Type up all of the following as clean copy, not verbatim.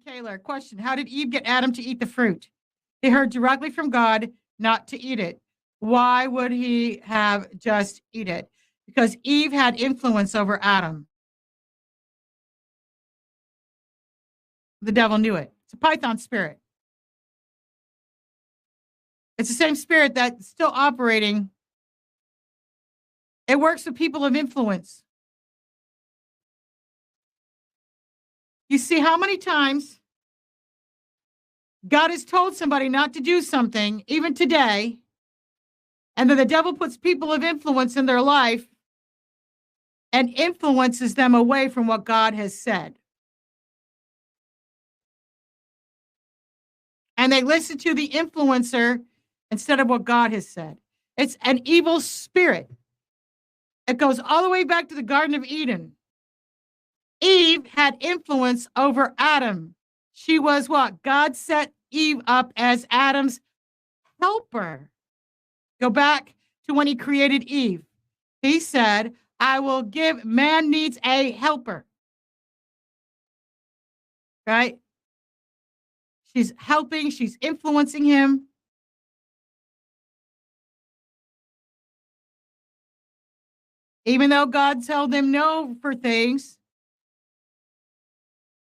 Taylor, question. How did Eve get Adam to eat the fruit? He heard directly from God not to eat it. Why would he have just eat it? Because Eve had influence over Adam. The devil knew it. It's a python spirit. It's the same spirit that's still operating. It works with people of influence. You see how many times God has told somebody not to do something, even today, and then the devil puts people of influence in their life and influences them away from what God has said. And they listen to the influencer instead of what God has said. It's an evil spirit. It goes all the way back to the Garden of Eden. Eve had influence over Adam. She was what? God set Eve up as Adam's helper. Go back to when he created Eve. He said, I will give, man needs a helper. Right? She's helping, she's influencing him. Even though God told them no for things,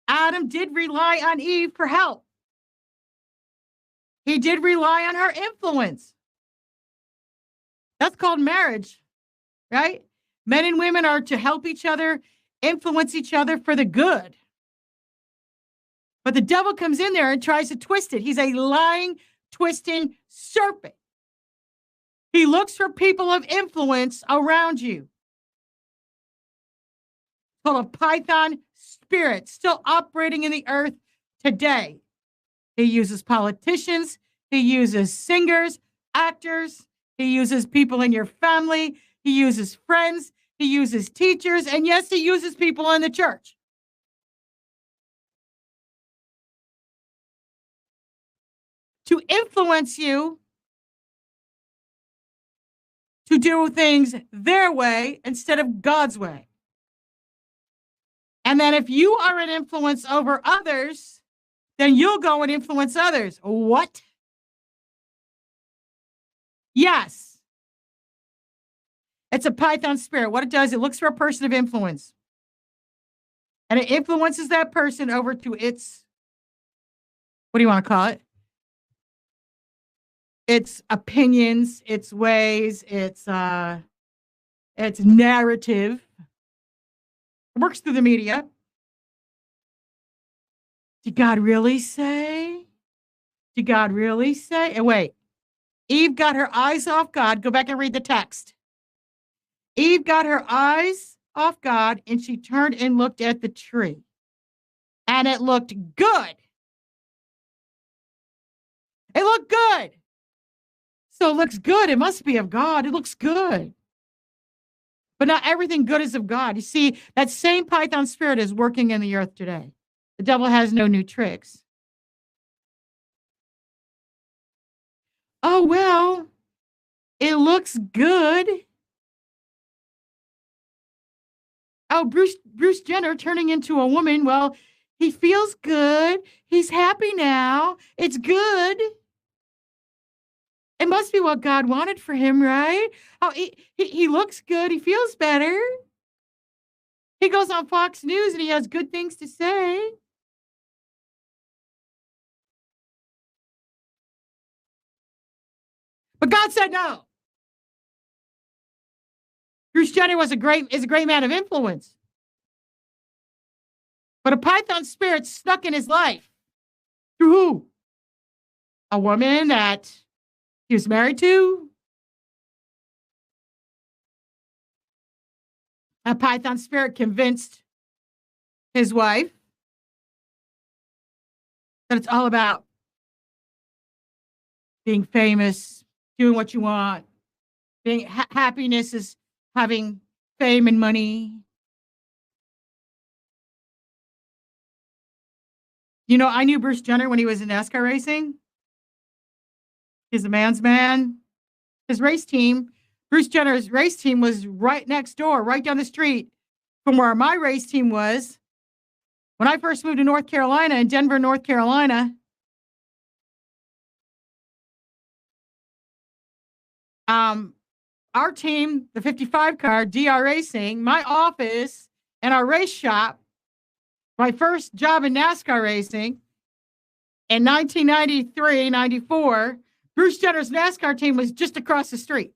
Adam did rely on Eve for help. He did rely on her influence. That's called marriage, right? Men and women are to help each other, influence each other for the good. But the devil comes in there and tries to twist it. He's a lying, twisting serpent. He looks for people of influence around you. It's called a python spirit, still operating in the earth today. He uses politicians. He uses singers, actors. He uses people in your family. He uses friends. He uses teachers. And yes, he uses people in the church. To influence you to do things their way instead of God's way. And then if you are an influence over others, then you'll go and influence others. What? Yes. It's a python spirit. What it does, it looks for a person of influence. And it influences that person over to its, what do you want to call it? Its opinions, its ways, its narrative. It works through the media. Did God really say? Did God really say? And wait, Eve got her eyes off God. Go back and read the text. Eve got her eyes off God and she turned and looked at the tree. And it looked good. It looked good. So it looks good. It must be of God. It looks good. But not everything good is of God. You see, that same python spirit is working in the earth today. The devil has no new tricks. Oh, well, it looks good. Oh, Bruce Jenner turning into a woman. Well, he feels good. He's happy now. It's good. It must be what God wanted for him, right? Oh, he looks good. He feels better. He goes on Fox News and he has good things to say. But God said no. Bruce Jenner is a great man of influence. But a python spirit stuck in his life. Through who? A woman that he was married to. A python spirit convinced his wife that it's all about being famous, doing what you want. Being happiness is having fame and money. You know, I knew Bruce Jenner when he was in NASCAR racing. He's a man's man. His race team, Bruce Jenner's race team was right next door, right down the street from where my race team was When I first moved to North Carolina, in Denver, North Carolina, our team, the 55 car, DR Racing, my office, and our race shop, my first job in NASCAR racing in 1993, 94, Bruce Jenner's NASCAR team was just across the street.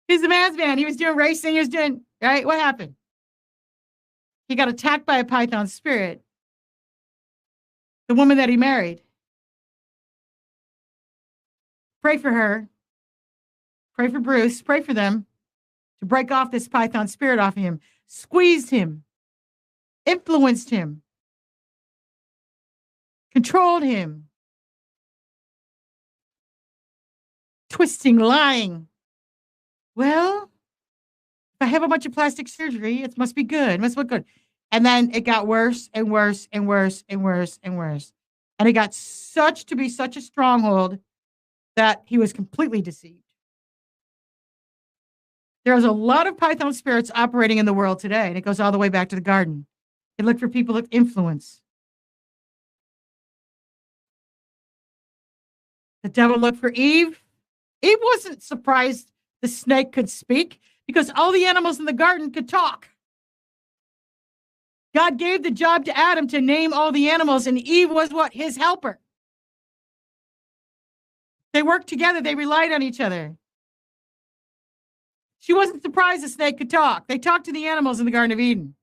He's the man's man. He was doing racing. He was doing, right? What happened? He got attacked by a python spirit. The woman that he married. Pray for her. Pray for Bruce. Pray for them to break off this python spirit off of him. Squeezed him. Influenced him. Controlled him. Twisting, lying. Well, if I have a bunch of plastic surgery, it must be good. It must look good. And then it got worse and worse and worse and worse and worse. And it got to be such a stronghold that he was completely deceived. There's a lot of python spirits operating in the world today, and it goes all the way back to the garden. They look for people of influence. The devil looked for Eve. Eve wasn't surprised the snake could speak because all the animals in the garden could talk. God gave the job to Adam to name all the animals, and Eve was what? His helper. They worked together. They relied on each other. She wasn't surprised the snake could talk. They talked to the animals in the Garden of Eden.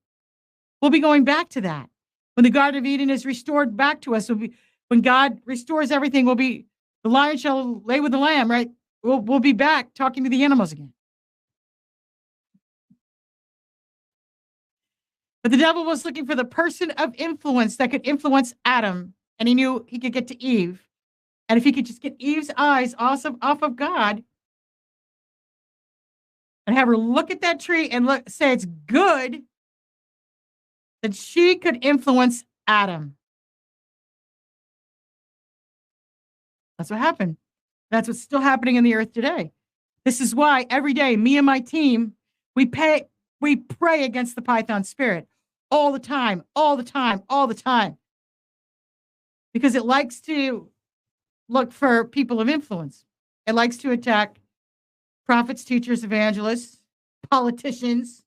We'll be going back to that. When the Garden of Eden is restored back to us, when God restores everything, the lion shall lay with the lamb, right? We'll be back talking to the animals again. But the devil was looking for the person of influence that could influence Adam, and he knew he could get to Eve. And if he could just get Eve's eyes off of God and have her look at that tree and say it's good, then she could influence Adam. That's what happened. That's what's still happening in the earth today. This is why every day, me and my team, we pray against the python spirit all the time, all the time, all the time. Because it likes to look for people of influence. It likes to attack prophets, teachers, evangelists, politicians,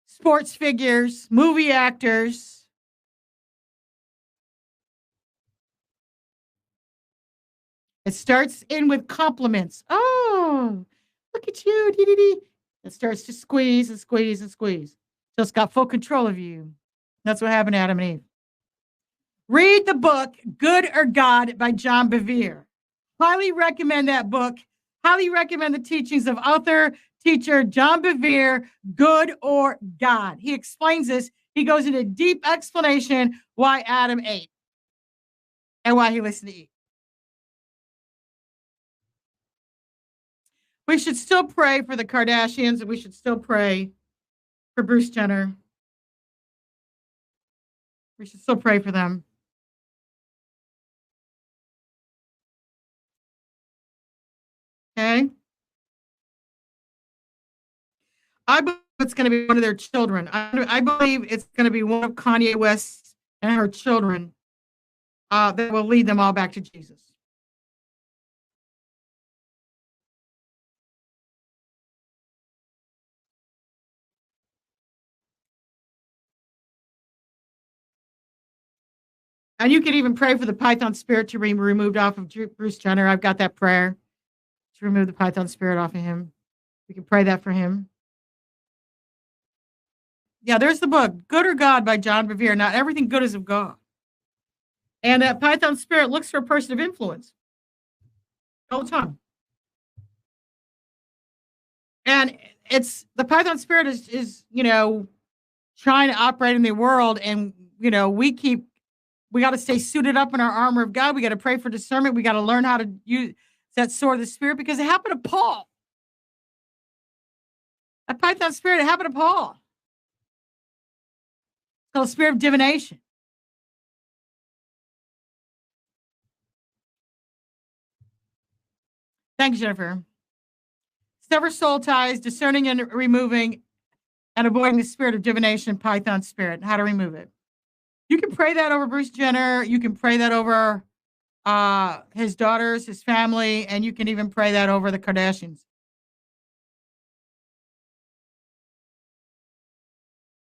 sports figures, movie actors. It starts in with compliments. Oh, look at you. Dee-dee-dee. It starts to squeeze and squeeze and squeeze. So it's got full control of you. That's what happened to Adam and Eve. Read the book, Good or God by John Bevere. Highly recommend that book. Highly recommend the teachings of author, teacher John Bevere, Good or God. He explains this. He goes into deep explanation why Adam ate and why he listened to Eve. We should still pray for the Kardashians, and we should still pray for Bruce Jenner. We should still pray for them. Okay? I believe it's going to be one of their children. I believe it's going to be one of Kanye West and her children that will lead them all back to Jesus. And you can even pray for the python spirit to be removed off of Bruce Jenner. I've got that prayer to remove the python spirit off of him. We can pray that for him. Yeah, there's the book, Good or God by John Bevere. Not everything good is of God. And that python spirit looks for a person of influence all the time. And it's the python spirit is trying to operate in the world, and we got to stay suited up in our armor of God. We got to pray for discernment. We got to learn how to use that sword of the spirit, because it happened to Paul. That python spirit, it happened to Paul. It's called the spirit of divination. Thanks, Jennifer. sever soul ties, discerning and removing and avoiding the spirit of divination, Python spirit. How to remove it. You can pray that over Bruce Jenner. You can pray that over his daughters, his family, and you can even pray that over the Kardashians.